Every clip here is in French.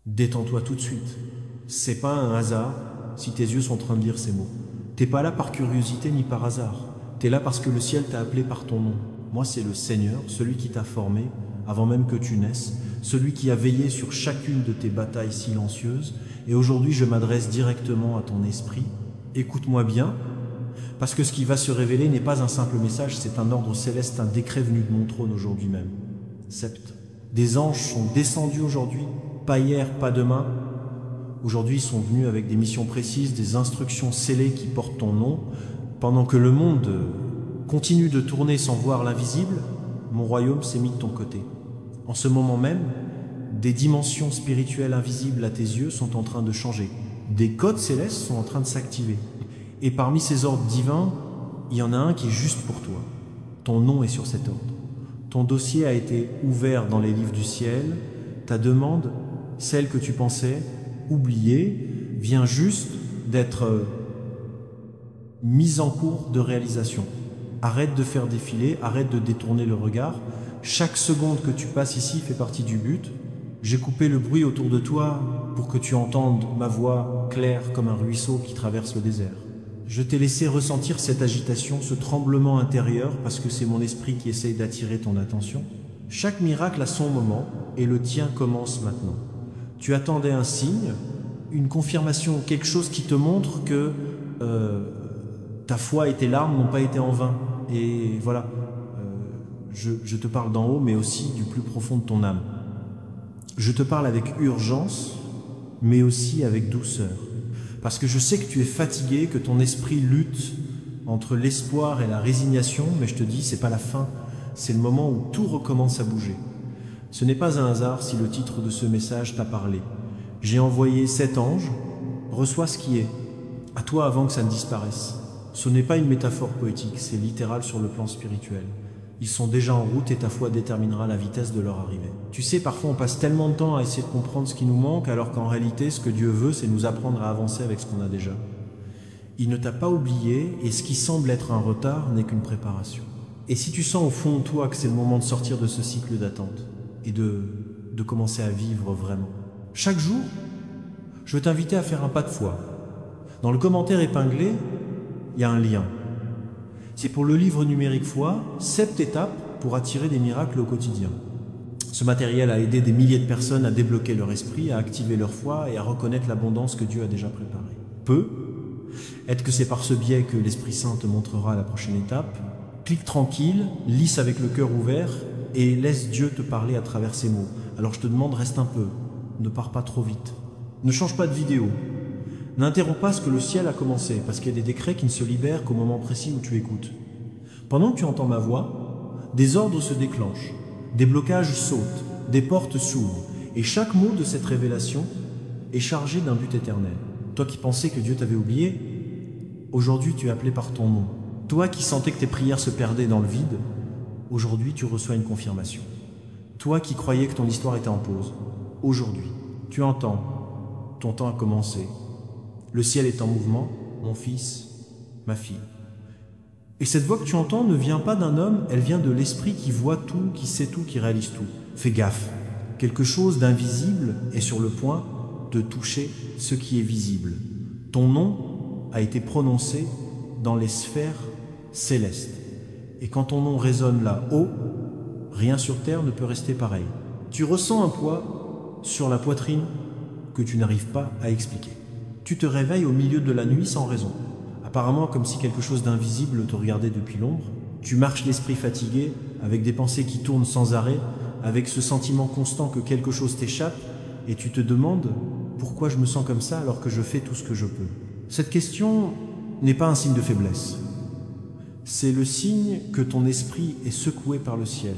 Détends-toi tout de suite. C'est pas un hasard si tes yeux sont en train de lire ces mots. T'es pas là par curiosité ni par hasard. T'es là parce que le ciel t'a appelé par ton nom. Moi, c'est le Seigneur, celui qui t'a formé avant même que tu naisses, celui qui a veillé sur chacune de tes batailles silencieuses. Et aujourd'hui, je m'adresse directement à ton esprit. Écoute-moi bien, parce que ce qui va se révéler n'est pas un simple message, c'est un ordre céleste, un décret venu de mon trône aujourd'hui même. Sept. Des anges sont descendus aujourd'hui, pas hier, pas demain. Aujourd'hui, ils sont venus avec des missions précises, des instructions scellées qui portent ton nom. Pendant que le monde continue de tourner sans voir l'invisible, mon royaume s'est mis de ton côté. En ce moment même, des dimensions spirituelles invisibles à tes yeux sont en train de changer. Des codes célestes sont en train de s'activer. Et parmi ces ordres divins, il y en a un qui est juste pour toi. Ton nom est sur cet ordre. Ton dossier a été ouvert dans les livres du ciel. Ta demande, celle que tu pensais oubliée, vient juste d'être mise en cours de réalisation. Arrête de faire défiler, arrête de détourner le regard. Chaque seconde que tu passes ici fait partie du but. J'ai coupé le bruit autour de toi pour que tu entendes ma voix claire comme un ruisseau qui traverse le désert. Je t'ai laissé ressentir cette agitation, ce tremblement intérieur, parce que c'est mon esprit qui essaye d'attirer ton attention. Chaque miracle a son moment, et le tien commence maintenant. Tu attendais un signe, une confirmation, quelque chose qui te montre que ta foi et tes larmes n'ont pas été en vain. Et voilà, je te parle d'en haut, mais aussi du plus profond de ton âme. Je te parle avec urgence, mais aussi avec douceur. Parce que je sais que tu es fatigué, que ton esprit lutte entre l'espoir et la résignation, mais je te dis, c'est pas la fin, c'est le moment où tout recommence à bouger. Ce n'est pas un hasard si le titre de ce message t'a parlé. J'ai envoyé 7 anges, reçois ce qui est. À toi avant que ça ne disparaisse. Ce n'est pas une métaphore poétique, c'est littéral sur le plan spirituel. Ils sont déjà en route et ta foi déterminera la vitesse de leur arrivée. Tu sais, parfois on passe tellement de temps à essayer de comprendre ce qui nous manque, alors qu'en réalité, ce que Dieu veut, c'est nous apprendre à avancer avec ce qu'on a déjà. Il ne t'a pas oublié, et ce qui semble être un retard n'est qu'une préparation. Et si tu sens au fond de toi que c'est le moment de sortir de ce cycle d'attente, et de commencer à vivre vraiment, chaque jour, je veux t'inviter à faire un pas de foi. Dans le commentaire épinglé, il y a un lien. C'est pour le livre numérique foi, 7 étapes pour attirer des miracles au quotidien. Ce matériel a aidé des milliers de personnes à débloquer leur esprit, à activer leur foi et à reconnaître l'abondance que Dieu a déjà préparée. Est-ce que c'est par ce biais que l'Esprit Saint te montrera la prochaine étape? Clique tranquille, lisse avec le cœur ouvert et laisse Dieu te parler à travers ces mots. Alors je te demande, reste un peu, ne pars pas trop vite. Ne change pas de vidéo. N'interromps pas ce que le ciel a commencé, parce qu'il y a des décrets qui ne se libèrent qu'au moment précis où tu écoutes. Pendant que tu entends ma voix, des ordres se déclenchent, des blocages sautent, des portes s'ouvrent, et chaque mot de cette révélation est chargé d'un but éternel. Toi qui pensais que Dieu t'avait oublié, aujourd'hui tu es appelé par ton nom. Toi qui sentais que tes prières se perdaient dans le vide, aujourd'hui tu reçois une confirmation. Toi qui croyais que ton histoire était en pause, aujourd'hui tu entends, ton temps a commencé. Le ciel est en mouvement, mon fils, ma fille. Et cette voix que tu entends ne vient pas d'un homme, elle vient de l'esprit qui voit tout, qui sait tout, qui réalise tout. Fais gaffe, quelque chose d'invisible est sur le point de toucher ce qui est visible. Ton nom a été prononcé dans les sphères célestes. Et quand ton nom résonne là-haut, rien sur terre ne peut rester pareil. Tu ressens un poids sur la poitrine que tu n'arrives pas à expliquer. Tu te réveilles au milieu de la nuit sans raison. Apparemment comme si quelque chose d'invisible te regardait depuis l'ombre. Tu marches l'esprit fatigué, avec des pensées qui tournent sans arrêt, avec ce sentiment constant que quelque chose t'échappe, et tu te demandes pourquoi je me sens comme ça alors que je fais tout ce que je peux. Cette question n'est pas un signe de faiblesse. C'est le signe que ton esprit est secoué par le ciel.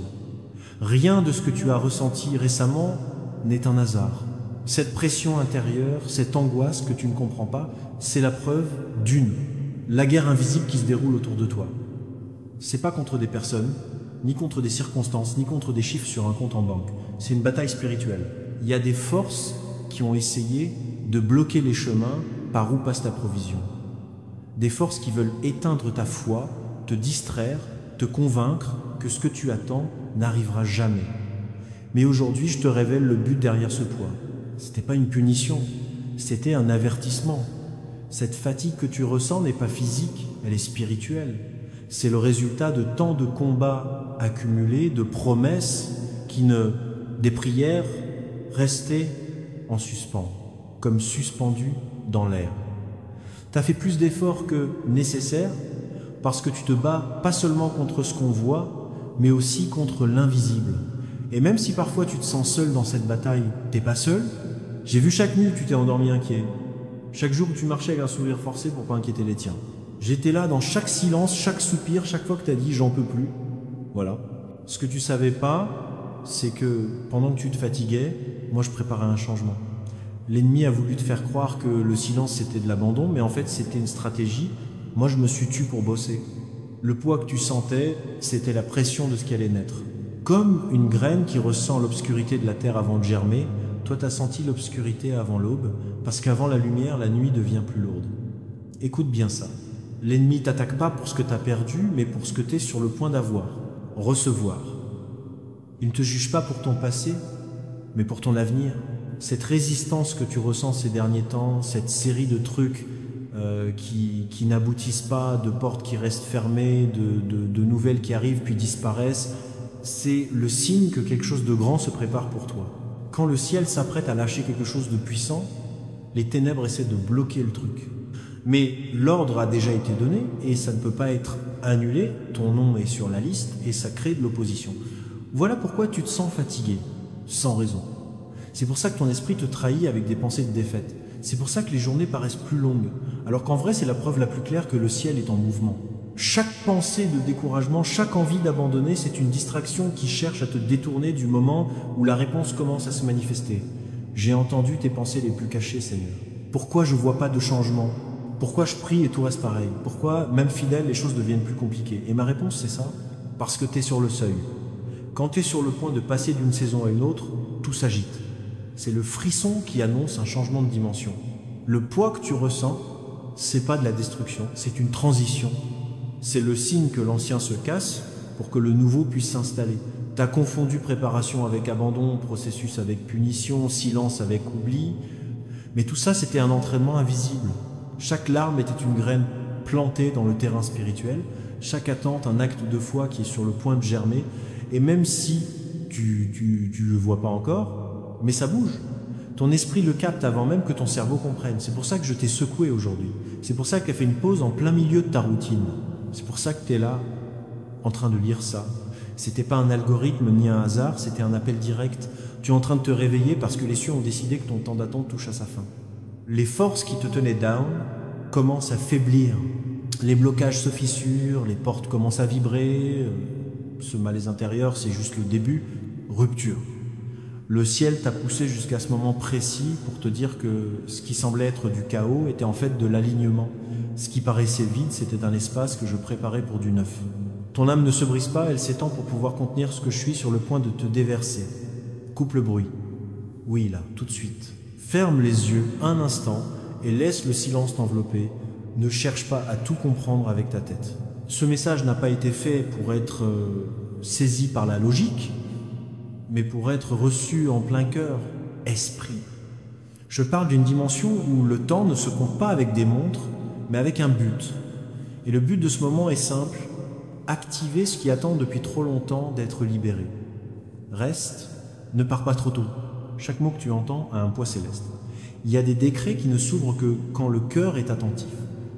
Rien de ce que tu as ressenti récemment n'est un hasard. Cette pression intérieure, cette angoisse que tu ne comprends pas, c'est la preuve la guerre invisible qui se déroule autour de toi. C'est pas contre des personnes, ni contre des circonstances, ni contre des chiffres sur un compte en banque. C'est une bataille spirituelle. Il y a des forces qui ont essayé de bloquer les chemins par où passe ta provision. Des forces qui veulent éteindre ta foi, te distraire, te convaincre que ce que tu attends n'arrivera jamais. Mais aujourd'hui, je te révèle le but derrière ce poids. C'était pas une punition, c'était un avertissement. Cette fatigue que tu ressens n'est pas physique, elle est spirituelle. C'est le résultat de tant de combats accumulés, de promesses des prières restées en suspens, comme suspendues dans l'air. Tu as fait plus d'efforts que nécessaire parce que tu te bats pas seulement contre ce qu'on voit, mais aussi contre l'invisible. Et même si parfois tu te sens seul dans cette bataille, t'es pas seul. J'ai vu chaque nuit où tu t'es endormi inquiet. Chaque jour où tu marchais avec un sourire forcé pour pas inquiéter les tiens. J'étais là dans chaque silence, chaque soupir, chaque fois que t'as dit j'en peux plus. Voilà. Ce que tu savais pas, c'est que pendant que tu te fatiguais, moi je préparais un changement. L'ennemi a voulu te faire croire que le silence c'était de l'abandon, mais en fait c'était une stratégie. Moi je me suis tué pour bosser. Le poids que tu sentais, c'était la pression de ce qui allait naître. Comme une graine qui ressent l'obscurité de la terre avant de germer, toi t'as senti l'obscurité avant l'aube, parce qu'avant la lumière, la nuit devient plus lourde. Écoute bien ça. L'ennemi t'attaque pas pour ce que t'as perdu, mais pour ce que t'es sur le point d'avoir, recevoir. Il ne te juge pas pour ton passé, mais pour ton avenir. Cette résistance que tu ressens ces derniers temps, cette série de trucs qui n'aboutissent pas, de portes qui restent fermées, de nouvelles qui arrivent puis disparaissent, c'est le signe que quelque chose de grand se prépare pour toi. Quand le ciel s'apprête à lâcher quelque chose de puissant, les ténèbres essaient de bloquer le truc. Mais l'ordre a déjà été donné et ça ne peut pas être annulé, ton nom est sur la liste et ça crée de l'opposition. Voilà pourquoi tu te sens fatigué, sans raison. C'est pour ça que ton esprit te trahit avec des pensées de défaite. C'est pour ça que les journées paraissent plus longues, alors qu'en vrai c'est la preuve la plus claire que le ciel est en mouvement. Chaque pensée de découragement, chaque envie d'abandonner, c'est une distraction qui cherche à te détourner du moment où la réponse commence à se manifester. J'ai entendu tes pensées les plus cachées, Seigneur. Pourquoi je ne vois pas de changement? Pourquoi je prie et tout reste pareil? Pourquoi, même fidèle, les choses deviennent plus compliquées? Et ma réponse, c'est ça. Parce que tu es sur le seuil. Quand tu es sur le point de passer d'une saison à une autre, tout s'agite. C'est le frisson qui annonce un changement de dimension. Le poids que tu ressens, c'est pas de la destruction, c'est une transition. C'est le signe que l'ancien se casse pour que le nouveau puisse s'installer. Tu as confondu préparation avec abandon, processus avec punition, silence avec oubli. Mais tout ça, c'était un entraînement invisible. Chaque larme était une graine plantée dans le terrain spirituel, chaque attente un acte de foi qui est sur le point de germer, et même si tu le vois pas encore, mais ça bouge. Ton esprit le capte avant même que ton cerveau comprenne. C'est pour ça que je t'ai secoué aujourd'hui. C'est pour ça qu'elle fait une pause en plein milieu de ta routine. C'est pour ça que tu es là, en train de lire ça. C'était pas un algorithme ni un hasard, c'était un appel direct. Tu es en train de te réveiller parce que les cieux ont décidé que ton temps d'attente touche à sa fin. Les forces qui te tenaient down commencent à faiblir. Les blocages se fissurent, les portes commencent à vibrer. Ce malaise intérieur, c'est juste le début. Rupture. Le ciel t'a poussé jusqu'à ce moment précis pour te dire que ce qui semblait être du chaos était en fait de l'alignement. Ce qui paraissait vide, c'était un espace que je préparais pour du neuf. Ton âme ne se brise pas, elle s'étend pour pouvoir contenir ce que je suis sur le point de te déverser. Coupe le bruit. Oui, là, tout de suite. Ferme les yeux un instant et laisse le silence t'envelopper. Ne cherche pas à tout comprendre avec ta tête. Ce message n'a pas été fait pour être saisi par la logique, mais pour être reçu en plein cœur, esprit. Je parle d'une dimension où le temps ne se compte pas avec des montres, mais avec un but. Et le but de ce moment est simple, activer ce qui attend depuis trop longtemps d'être libéré. Reste, ne pars pas trop tôt. Chaque mot que tu entends a un poids céleste. Il y a des décrets qui ne s'ouvrent que quand le cœur est attentif.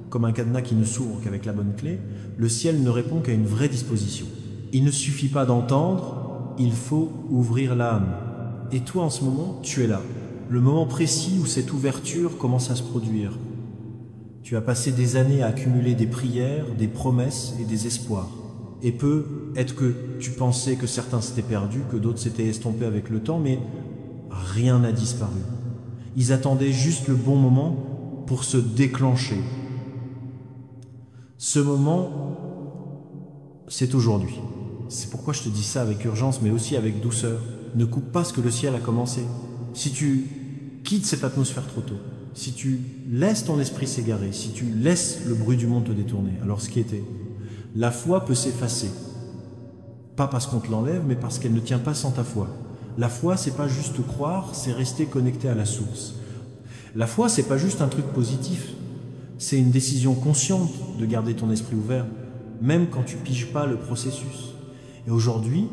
Comme un cadenas qui ne s'ouvre qu'avec la bonne clé, le ciel ne répond qu'à une vraie disposition. Il ne suffit pas d'entendre, il faut ouvrir l'âme. Et toi en ce moment, tu es là. Le moment précis où cette ouverture commence à se produire. Tu as passé des années à accumuler des prières, des promesses et des espoirs. Et peut-être que tu pensais que certains s'étaient perdus, que d'autres s'étaient estompés avec le temps, mais rien n'a disparu. Ils attendaient juste le bon moment pour se déclencher. Ce moment, c'est aujourd'hui. C'est pourquoi je te dis ça avec urgence, mais aussi avec douceur. Ne coupe pas ce que le ciel a commencé. Si tu quittes cette atmosphère trop tôt, si tu laisses ton esprit s'égarer, si tu laisses le bruit du monde te détourner, alors ce qui était, la foi peut s'effacer. Pas parce qu'on te l'enlève, mais parce qu'elle ne tient pas sans ta foi. La foi, c'est pas juste croire, c'est rester connecté à la source. La foi, c'est pas juste un truc positif. C'est une décision consciente de garder ton esprit ouvert, même quand tu piges pas le processus. Et aujourd'hui,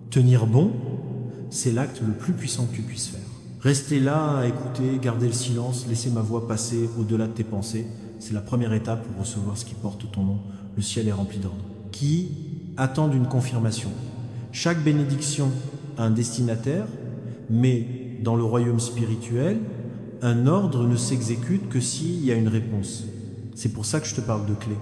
tenir bon, c'est l'acte le plus puissant que tu puisses faire. Rester là à écouter, garder le silence, laisser ma voix passer au-delà de tes pensées, c'est la première étape pour recevoir ce qui porte ton nom. Le ciel est rempli d'ordre. Qui attendent une confirmation. Chaque bénédiction a un destinataire, mais dans le royaume spirituel, un ordre ne s'exécute que s'il y a une réponse. C'est pour ça que je te parle de clé.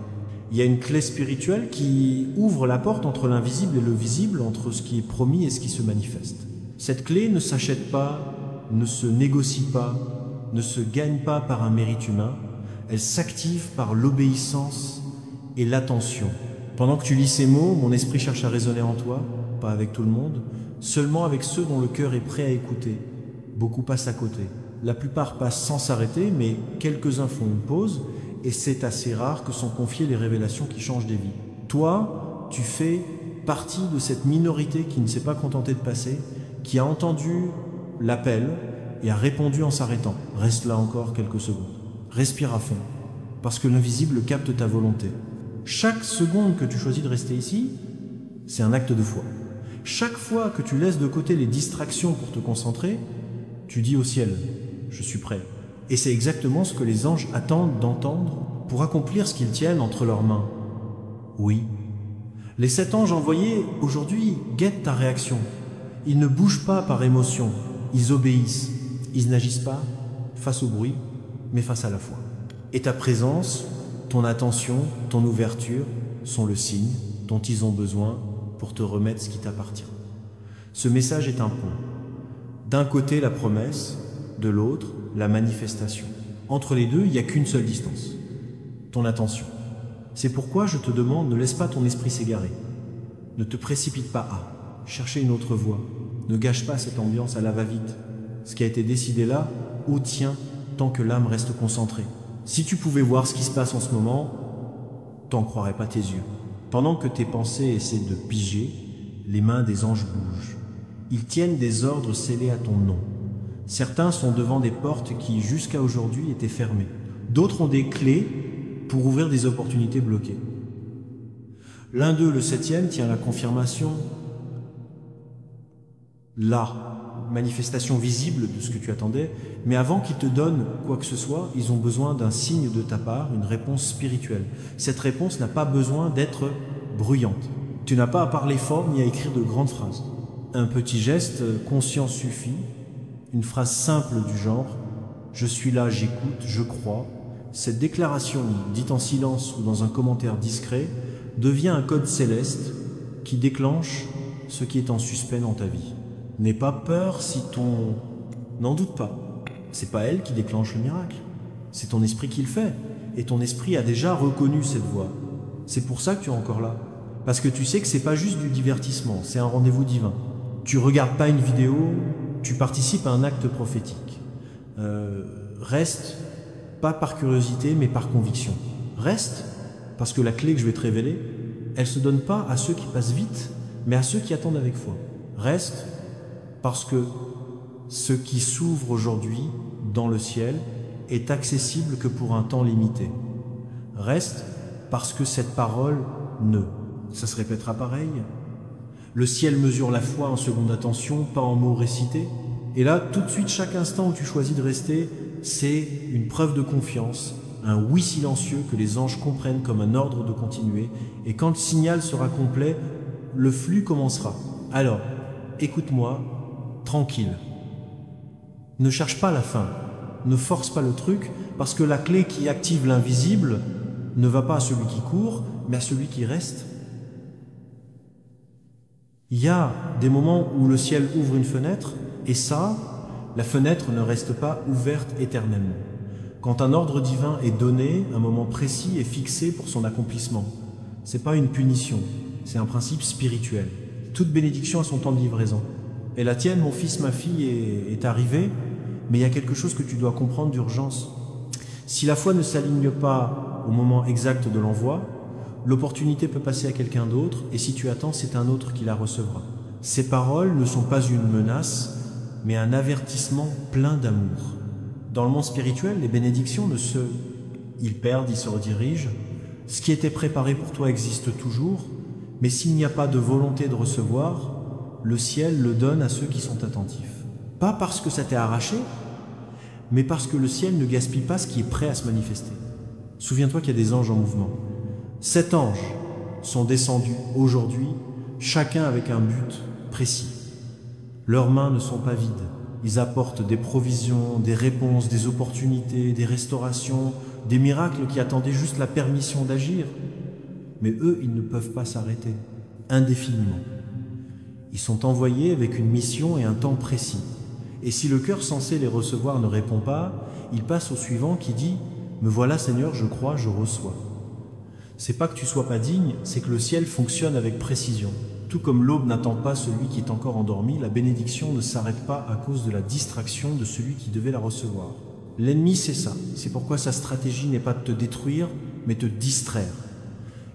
Il y a une clé spirituelle qui ouvre la porte entre l'invisible et le visible, entre ce qui est promis et ce qui se manifeste. Cette clé ne s'achète pas, ne se négocie pas, ne se gagne pas par un mérite humain, elle s'active par l'obéissance et l'attention. Pendant que tu lis ces mots, mon esprit cherche à résonner en toi, pas avec tout le monde, seulement avec ceux dont le cœur est prêt à écouter. Beaucoup passent à côté. La plupart passent sans s'arrêter, mais quelques-uns font une pause, et c'est assez rare que sont confiées les révélations qui changent des vies. Toi, tu fais partie de cette minorité qui ne s'est pas contentée de passer, qui a entendu l'appel et a répondu en s'arrêtant. Reste là encore quelques secondes. Respire à fond, parce que l'invisible capte ta volonté. Chaque seconde que tu choisis de rester ici, c'est un acte de foi. Chaque fois que tu laisses de côté les distractions pour te concentrer, tu dis au ciel, je suis prêt. Et c'est exactement ce que les anges attendent d'entendre pour accomplir ce qu'ils tiennent entre leurs mains. Oui. Les 7 anges envoyés aujourd'hui guettent ta réaction. Ils ne bougent pas par émotion, ils obéissent. Ils n'agissent pas face au bruit, mais face à la foi. Et ta présence, ton attention, ton ouverture sont le signe dont ils ont besoin pour te remettre ce qui t'appartient. Ce message est un pont. D'un côté, la promesse, de l'autre, la manifestation. Entre les deux, il n'y a qu'une seule distance. Ton attention. C'est pourquoi je te demande, ne laisse pas ton esprit s'égarer. Ne te précipite pas à chercher une autre voie. Ne gâche pas cette ambiance à la va-vite. Ce qui a été décidé là, au tien, tant que l'âme reste concentrée. Si tu pouvais voir ce qui se passe en ce moment, t'en croirais pas tes yeux. Pendant que tes pensées essaient de piger, les mains des anges bougent. Ils tiennent des ordres scellés à ton nom. Certains sont devant des portes qui, jusqu'à aujourd'hui, étaient fermées. D'autres ont des clés pour ouvrir des opportunités bloquées. L'un d'eux, le 7e, tient la confirmation. Là, manifestation visible de ce que tu attendais, mais avant qu'ils te donnent quoi que ce soit, ils ont besoin d'un signe de ta part, une réponse spirituelle. Cette réponse n'a pas besoin d'être bruyante. Tu n'as pas à parler fort ni à écrire de grandes phrases. Un petit geste conscient suffit, une phrase simple du genre « Je suis là, j'écoute, je crois ». Cette déclaration, dite en silence ou dans un commentaire discret, devient un code céleste qui déclenche ce qui est en suspens dans ta vie. N'aie pas peur si ton... N'en doute pas. C'est pas elle qui déclenche le miracle. C'est ton esprit qui le fait. Et ton esprit a déjà reconnu cette voie. C'est pour ça que tu es encore là. Parce que tu sais que c'est pas juste du divertissement, c'est un rendez-vous divin. Tu regardes pas une vidéo, tu participes à un acte prophétique. Reste, pas par curiosité, mais par conviction. Reste, parce que la clé que je vais te révéler, elle se donne pas à ceux qui passent vite, mais à ceux qui attendent avec foi. Reste, parce que ce qui s'ouvre aujourd'hui dans le ciel est accessible que pour un temps limité. Reste parce que cette parole ne. Ça se répétera pareil. Le ciel mesure la foi en seconde attention, pas en mots récités. Et là, tout de suite, chaque instant où tu choisis de rester, c'est une preuve de confiance, un oui silencieux que les anges comprennent comme un ordre de continuer. Et quand le signal sera complet, le flux commencera. Alors, écoute-moi, tranquille. Ne cherche pas la fin, ne force pas le truc, parce que la clé qui active l'invisible ne va pas à celui qui court, mais à celui qui reste. Il y a des moments où le ciel ouvre une fenêtre, et ça, la fenêtre ne reste pas ouverte éternellement. Quand un ordre divin est donné, un moment précis est fixé pour son accomplissement. C'est pas une punition, c'est un principe spirituel. Toute bénédiction a son temps de livraison. Et la tienne, mon fils, ma fille, est arrivée, mais il y a quelque chose que tu dois comprendre d'urgence. Si la foi ne s'aligne pas au moment exact de l'envoi, l'opportunité peut passer à quelqu'un d'autre, et si tu attends, c'est un autre qui la recevra. Ces paroles ne sont pas une menace, mais un avertissement plein d'amour. Dans le monde spirituel, les bénédictions ne se... Ils perdent, ils se redirigent. Ce qui était préparé pour toi existe toujours, mais s'il n'y a pas de volonté de recevoir, le ciel le donne à ceux qui sont attentifs. Pas parce que ça t'est arraché, mais parce que le ciel ne gaspille pas ce qui est prêt à se manifester. Souviens-toi qu'il y a des anges en mouvement. 7 anges sont descendus aujourd'hui, chacun avec un but précis. Leurs mains ne sont pas vides. Ils apportent des provisions, des réponses, des opportunités, des restaurations, des miracles qui attendaient juste la permission d'agir. Mais eux, ils ne peuvent pas s'arrêter, indéfiniment. Ils sont envoyés avec une mission et un temps précis. Et si le cœur censé les recevoir ne répond pas, il passe au suivant qui dit « Me voilà Seigneur, je crois, je reçois ». C'est pas que tu sois pas digne, c'est que le ciel fonctionne avec précision. Tout comme l'aube n'attend pas celui qui est encore endormi, la bénédiction ne s'arrête pas à cause de la distraction de celui qui devait la recevoir. L'ennemi, c'est ça. C'est pourquoi sa stratégie n'est pas de te détruire, mais te distraire.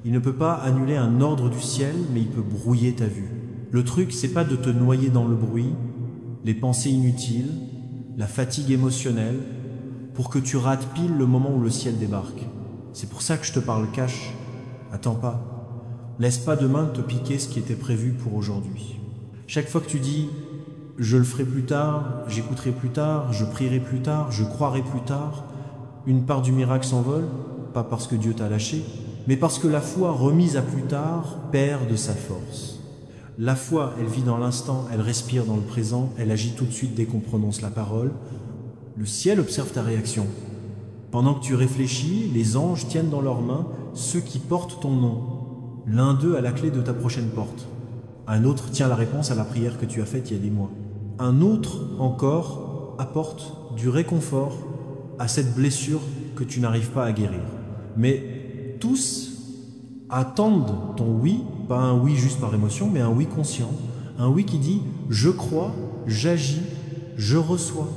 Il ne peut pas annuler un ordre du ciel, mais il peut brouiller ta vue. Le truc, c'est pas de te noyer dans le bruit, les pensées inutiles, la fatigue émotionnelle, pour que tu rates pile le moment où le ciel débarque. C'est pour ça que je te parle cash. Attends pas. Laisse pas demain te piquer ce qui était prévu pour aujourd'hui. Chaque fois que tu dis « je le ferai plus tard, j'écouterai plus tard, je prierai plus tard, je croirai plus tard », une part du miracle s'envole, pas parce que Dieu t'a lâché, mais parce que la foi remise à plus tard perd de sa force. La foi, elle vit dans l'instant, elle respire dans le présent, elle agit tout de suite dès qu'on prononce la parole. Le ciel observe ta réaction. Pendant que tu réfléchis, les anges tiennent dans leurs mains ceux qui portent ton nom. L'un d'eux a la clé de ta prochaine porte. Un autre tient la réponse à la prière que tu as faite il y a des mois. Un autre encore apporte du réconfort à cette blessure que tu n'arrives pas à guérir. Mais tous attendent ton oui, pas un oui juste par émotion, mais un oui conscient. Un oui qui dit « je crois, j'agis, je reçois ».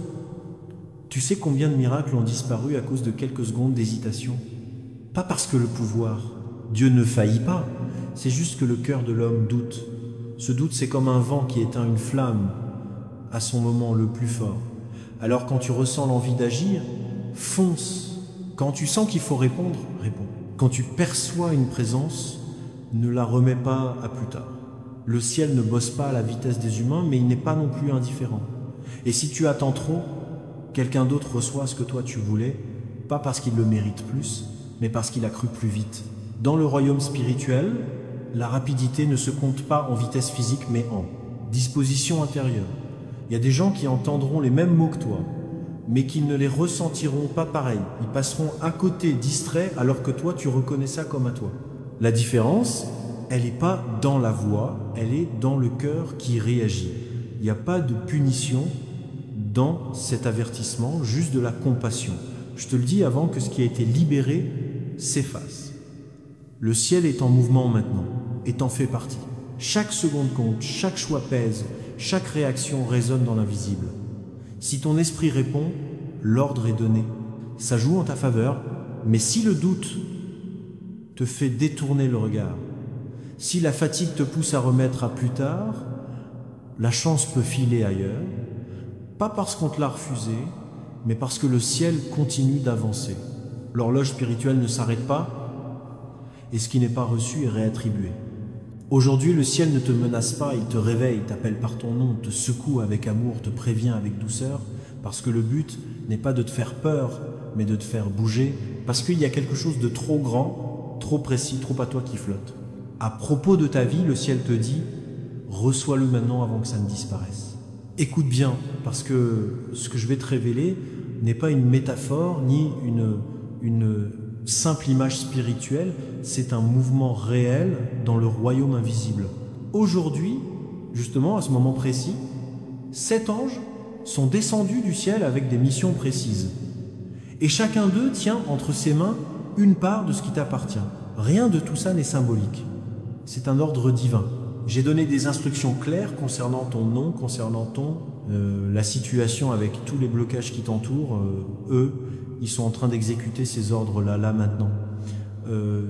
Tu sais combien de miracles ont disparu à cause de quelques secondes d'hésitation? Pas parce que le pouvoir, Dieu ne faillit pas, c'est juste que le cœur de l'homme doute. Ce doute, c'est comme un vent qui éteint une flamme à son moment le plus fort. Alors quand tu ressens l'envie d'agir, fonce. Quand tu sens qu'il faut répondre, réponds. Quand tu perçois une présence, ne la remets pas à plus tard. Le ciel ne bosse pas à la vitesse des humains, mais il n'est pas non plus indifférent. Et si tu attends trop, quelqu'un d'autre reçoit ce que toi tu voulais, pas parce qu'il le mérite plus, mais parce qu'il a cru plus vite. Dans le royaume spirituel, la rapidité ne se compte pas en vitesse physique, mais en disposition intérieure. Il y a des gens qui entendront les mêmes mots que toi, mais qui ne les ressentiront pas pareil. Ils passeront à côté, distraits, alors que toi, tu reconnais ça comme à toi. La différence, elle n'est pas dans la voix, elle est dans le cœur qui réagit. Il n'y a pas de punition dans cet avertissement, juste de la compassion. Je te le dis avant que ce qui a été libéré s'efface. Le ciel est en mouvement maintenant, et t'en fais partie. Chaque seconde compte, chaque choix pèse, chaque réaction résonne dans l'invisible. Si ton esprit répond, l'ordre est donné. Ça joue en ta faveur, mais si le doute te fait détourner le regard, si la fatigue te pousse à remettre à plus tard, la chance peut filer ailleurs, pas parce qu'on te l'a refusé, mais parce que le ciel continue d'avancer. L'horloge spirituelle ne s'arrête pas, et ce qui n'est pas reçu est réattribué. Aujourd'hui, le ciel ne te menace pas, il te réveille, t'appelle par ton nom, te secoue avec amour, te prévient avec douceur, parce que le but n'est pas de te faire peur, mais de te faire bouger, parce qu'il y a quelque chose de trop grand, trop précis, trop à toi qui flotte. À propos de ta vie, le ciel te dit « reçois-le maintenant avant que ça ne disparaisse ». Écoute bien, parce que ce que je vais te révéler n'est pas une métaphore, ni une simple image spirituelle, c'est un mouvement réel dans le royaume invisible. Aujourd'hui, justement, à ce moment précis, 7 anges sont descendus du ciel avec des missions précises. Et chacun d'eux tient entre ses mains une part de ce qui t'appartient. Rien de tout ça n'est symbolique. C'est un ordre divin. J'ai donné des instructions claires concernant ton nom, concernant la situation avec tous les blocages qui t'entourent. Eux, ils sont en train d'exécuter ces ordres-là, là, maintenant.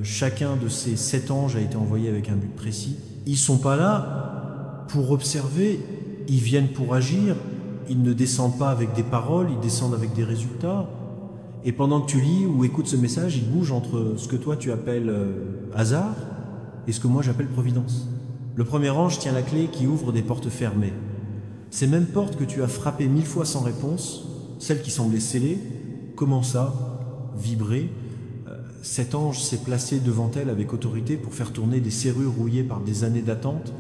Chacun de ces 7 anges a été envoyé avec un but précis. Ils sont pas là pour observer, ils viennent pour agir, ils ne descendent pas avec des paroles, ils descendent avec des résultats. Et pendant que tu lis ou écoutes ce message, ils bougent entre ce que toi tu appelles hasard et ce que moi j'appelle providence. Le premier ange tient la clé qui ouvre des portes fermées. Ces mêmes portes que tu as frappées 1000 fois sans réponse, celles qui semblaient scellées, commencent à vibrer. Cet ange s'est placé devant elle avec autorité pour faire tourner des serrures rouillées par des années d'attente.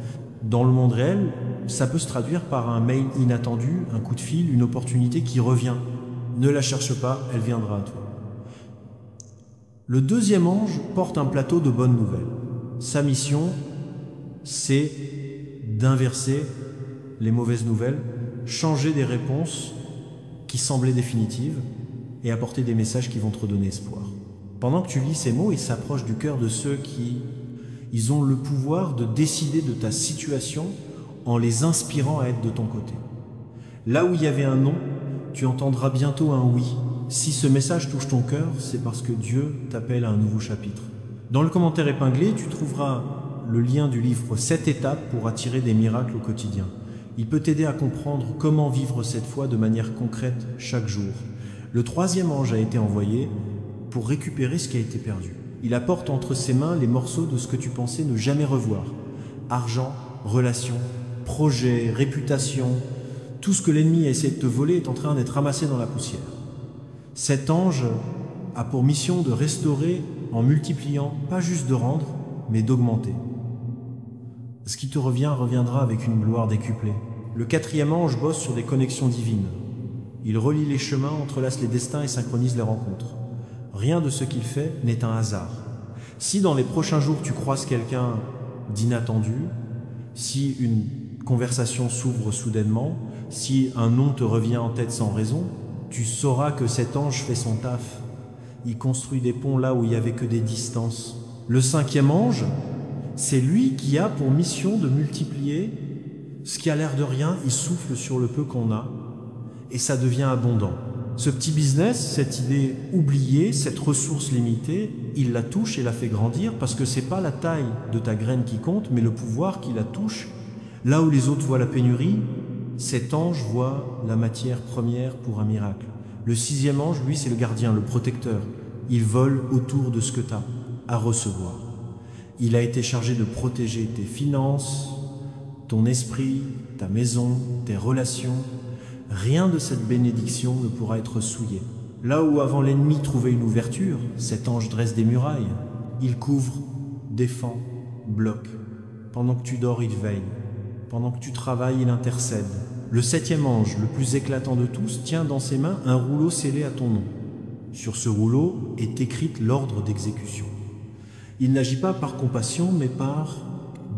Dans le monde réel, ça peut se traduire par un mail inattendu, un coup de fil, une opportunité qui revient. Ne la cherche pas, elle viendra à toi. Le deuxième ange porte un plateau de bonnes nouvelles. Sa mission, c'est d'inverser les mauvaises nouvelles, changer des réponses qui semblaient définitives et apporter des messages qui vont te redonner espoir. Pendant que tu lis ces mots, ils s'approchent du cœur de ceux qui ils ont le pouvoir de décider de ta situation en les inspirant à être de ton côté. Là où il y avait un non, tu entendras bientôt un oui. Si ce message touche ton cœur, c'est parce que Dieu t'appelle à un nouveau chapitre. Dans le commentaire épinglé, tu trouveras le lien du livre 7 étapes pour attirer des miracles au quotidien. Il peut t'aider à comprendre comment vivre cette foi de manière concrète chaque jour. Le troisième ange a été envoyé pour récupérer ce qui a été perdu. Il apporte entre ses mains les morceaux de ce que tu pensais ne jamais revoir. Argent, relations, projets, réputation, tout ce que l'ennemi a essayé de te voler est en train d'être ramassé dans la poussière. Cet ange a pour mission de restaurer en multipliant, pas juste de rendre, mais d'augmenter. Ce qui te revient reviendra avec une gloire décuplée. Le quatrième ange bosse sur des connexions divines. Il relie les chemins, entrelace les destins et synchronise les rencontres. Rien de ce qu'il fait n'est un hasard. Si dans les prochains jours tu croises quelqu'un d'inattendu, si une conversation s'ouvre soudainement, si un nom te revient en tête sans raison, tu sauras que cet ange fait son taf. Il construit des ponts là où il n'y avait que des distances. Le cinquième ange, c'est lui qui a pour mission de multiplier ce qui a l'air de rien, il souffle sur le peu qu'on a et ça devient abondant. Ce petit business, cette idée oubliée, cette ressource limitée, il la touche et la fait grandir parce que c'est pas la taille de ta graine qui compte, mais le pouvoir qui la touche. Là où les autres voient la pénurie, cet ange voit la matière première pour un miracle. Le sixième ange, lui, c'est le gardien, le protecteur. Il vole autour de ce que tu as à recevoir. Il a été chargé de protéger tes finances, ton esprit, ta maison, tes relations. Rien de cette bénédiction ne pourra être souillé. Là où avant l'ennemi trouvait une ouverture, cet ange dresse des murailles. Il couvre, défend, bloque. Pendant que tu dors, il veille. Pendant que tu travailles, il intercède. Le septième ange, le plus éclatant de tous, tient dans ses mains un rouleau scellé à ton nom. Sur ce rouleau est écrite l'ordre d'exécution. Il n'agit pas par compassion, mais par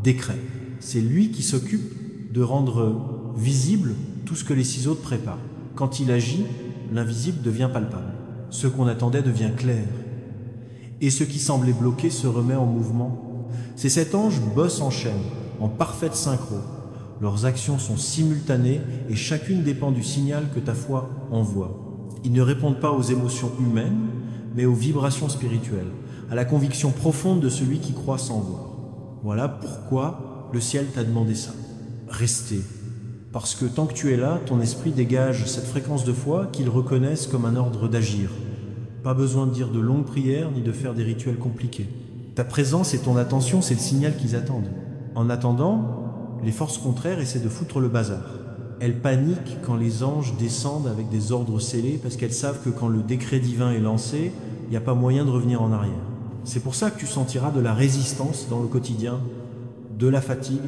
décret. C'est lui qui s'occupe de rendre visible tout ce que les six autres préparent. Quand il agit, l'invisible devient palpable. Ce qu'on attendait devient clair. Et ce qui semblait bloqué se remet en mouvement. Ces sept anges bossent en chaîne, en parfaite synchro. Leurs actions sont simultanées et chacune dépend du signal que ta foi envoie. Ils ne répondent pas aux émotions humaines, mais aux vibrations spirituelles, à la conviction profonde de celui qui croit sans voir. Voilà pourquoi le ciel t'a demandé ça. Restez. Parce que tant que tu es là, ton esprit dégage cette fréquence de foi qu'ils reconnaissent comme un ordre d'agir. Pas besoin de dire de longues prières ni de faire des rituels compliqués. Ta présence et ton attention, c'est le signal qu'ils attendent. En attendant, les forces contraires essaient de foutre le bazar. Elles paniquent quand les anges descendent avec des ordres scellés parce qu'elles savent que quand le décret divin est lancé, il n'y a pas moyen de revenir en arrière. C'est pour ça que tu sentiras de la résistance dans le quotidien, de la fatigue,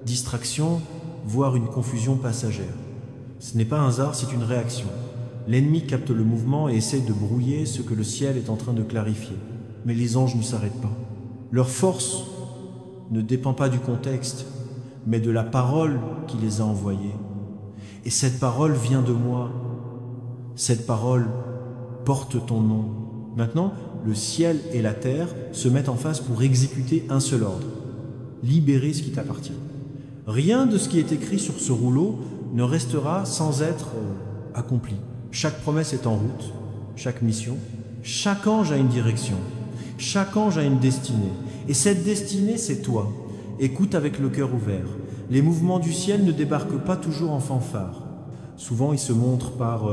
distraction, voire une confusion passagère. Ce n'est pas un hasard, c'est une réaction. L'ennemi capte le mouvement et essaie de brouiller ce que le ciel est en train de clarifier. Mais les anges ne s'arrêtent pas. Leur force ne dépend pas du contexte, mais de la parole qui les a envoyés. Et cette parole vient de moi. Cette parole porte ton nom. Maintenant, le ciel et la terre se mettent en face pour exécuter un seul ordre. Libérer ce qui t'appartient. Rien de ce qui est écrit sur ce rouleau ne restera sans être accompli. Chaque promesse est en route, chaque mission. Chaque ange a une direction. Chaque ange a une destinée. Et cette destinée, c'est toi. Écoute avec le cœur ouvert. Les mouvements du ciel ne débarquent pas toujours en fanfare. Souvent, ils se montrent par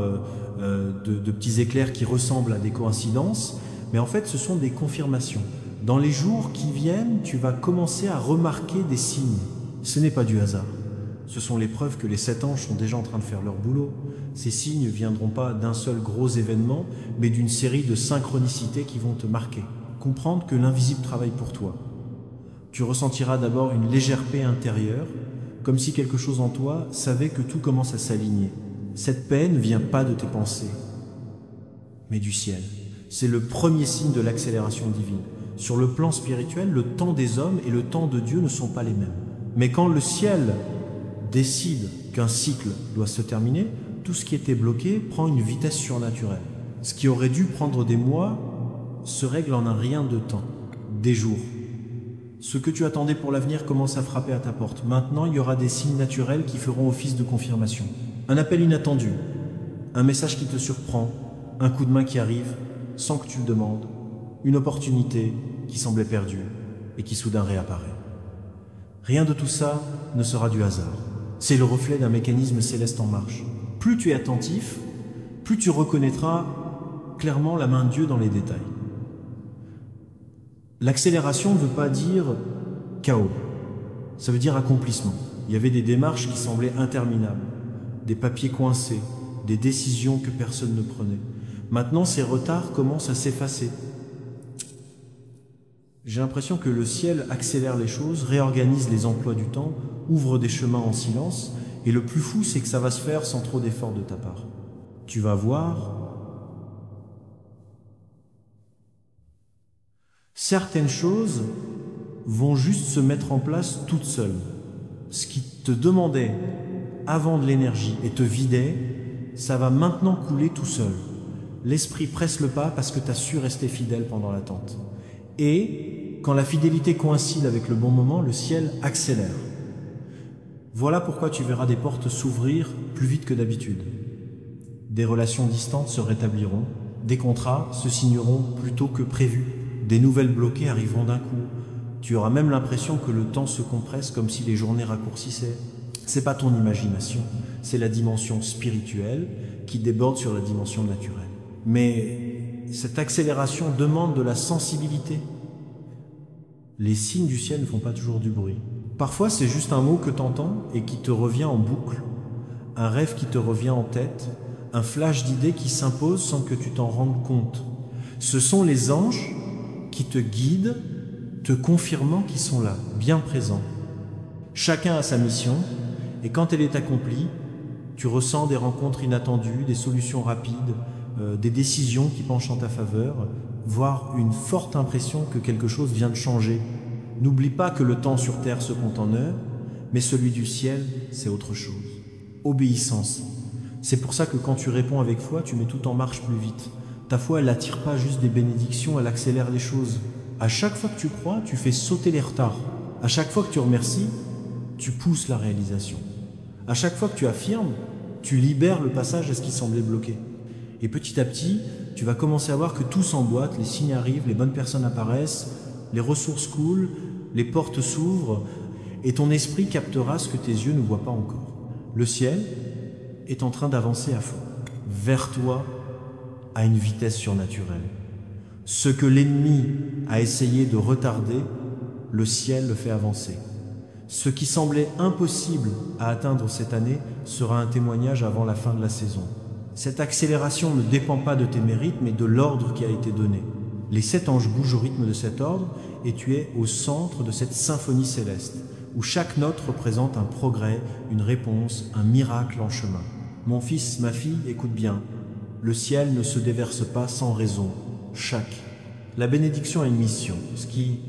de petits éclairs qui ressemblent à des coïncidences, mais en fait, ce sont des confirmations. Dans les jours qui viennent, tu vas commencer à remarquer des signes. Ce n'est pas du hasard. Ce sont les preuves que les 7 anges sont déjà en train de faire leur boulot. Ces signes ne viendront pas d'un seul gros événement, mais d'une série de synchronicités qui vont te marquer. Comprendre que l'invisible travaille pour toi. Tu ressentiras d'abord une légère paix intérieure, comme si quelque chose en toi savait que tout commence à s'aligner. Cette paix ne vient pas de tes pensées, mais du ciel. C'est le premier signe de l'accélération divine. Sur le plan spirituel, le temps des hommes et le temps de Dieu ne sont pas les mêmes. Mais quand le ciel décide qu'un cycle doit se terminer, tout ce qui était bloqué prend une vitesse surnaturelle. Ce qui aurait dû prendre des mois se règle en un rien de temps, des jours. Ce que tu attendais pour l'avenir commence à frapper à ta porte. Maintenant, il y aura des signes naturels qui feront office de confirmation. Un appel inattendu, un message qui te surprend, un coup de main qui arrive sans que tu le demandes, une opportunité qui semblait perdue et qui soudain réapparaît. Rien de tout ça ne sera du hasard. C'est le reflet d'un mécanisme céleste en marche. Plus tu es attentif, plus tu reconnaîtras clairement la main de Dieu dans les détails. L'accélération ne veut pas dire chaos, ça veut dire accomplissement. Il y avait des démarches qui semblaient interminables, des papiers coincés, des décisions que personne ne prenait. Maintenant, ces retards commencent à s'effacer. J'ai l'impression que le ciel accélère les choses, réorganise les emplois du temps, ouvre des chemins en silence, et le plus fou, c'est que ça va se faire sans trop d'efforts de ta part. Tu vas voir, certaines choses vont juste se mettre en place toutes seules. Ce qui te demandait avant de l'énergie et te vidait, ça va maintenant couler tout seul. L'esprit presse le pas parce que tu as su rester fidèle pendant l'attente. Et quand la fidélité coïncide avec le bon moment, le ciel accélère. Voilà pourquoi tu verras des portes s'ouvrir plus vite que d'habitude. Des relations distantes se rétabliront, des contrats se signeront plus tôt que prévu, des nouvelles bloquées arriveront d'un coup. Tu auras même l'impression que le temps se compresse comme si les journées raccourcissaient. C'est pas ton imagination, c'est la dimension spirituelle qui déborde sur la dimension naturelle. Mais cette accélération demande de la sensibilité. Les signes du ciel ne font pas toujours du bruit. Parfois, c'est juste un mot que tu entends et qui te revient en boucle, un rêve qui te revient en tête, un flash d'idées qui s'impose sans que tu t'en rendes compte. Ce sont les anges qui te guident, te confirmant qu'ils sont là, bien présents. Chacun a sa mission, et quand elle est accomplie, tu ressens des rencontres inattendues, des solutions rapides, des décisions qui penchent en ta faveur, voire une forte impression que quelque chose vient de changer. N'oublie pas que le temps sur terre se compte en heures, mais celui du ciel, c'est autre chose. Obéissance. C'est pour ça que quand tu réponds avec foi, tu mets tout en marche plus vite. Ta foi, elle n'attire pas juste des bénédictions, elle accélère les choses. À chaque fois que tu crois, tu fais sauter les retards. À chaque fois que tu remercies, tu pousses la réalisation. À chaque fois que tu affirmes, tu libères le passage à ce qui semblait bloqué. Et petit à petit, tu vas commencer à voir que tout s'emboîte, les signes arrivent, les bonnes personnes apparaissent, les ressources coulent, les portes s'ouvrent, et ton esprit captera ce que tes yeux ne voient pas encore. Le ciel est en train d'avancer à fond, vers toi, à une vitesse surnaturelle. Ce que l'ennemi a essayé de retarder, le ciel le fait avancer. Ce qui semblait impossible à atteindre cette année sera un témoignage avant la fin de la saison. Cette accélération ne dépend pas de tes mérites, mais de l'ordre qui a été donné. Les 7 anges bougent au rythme de cet ordre, et tu es au centre de cette symphonie céleste, où chaque note représente un progrès, une réponse, un miracle en chemin. Mon fils, ma fille, écoute bien. Le ciel ne se déverse pas sans raison. La bénédiction a une mission. Ce qui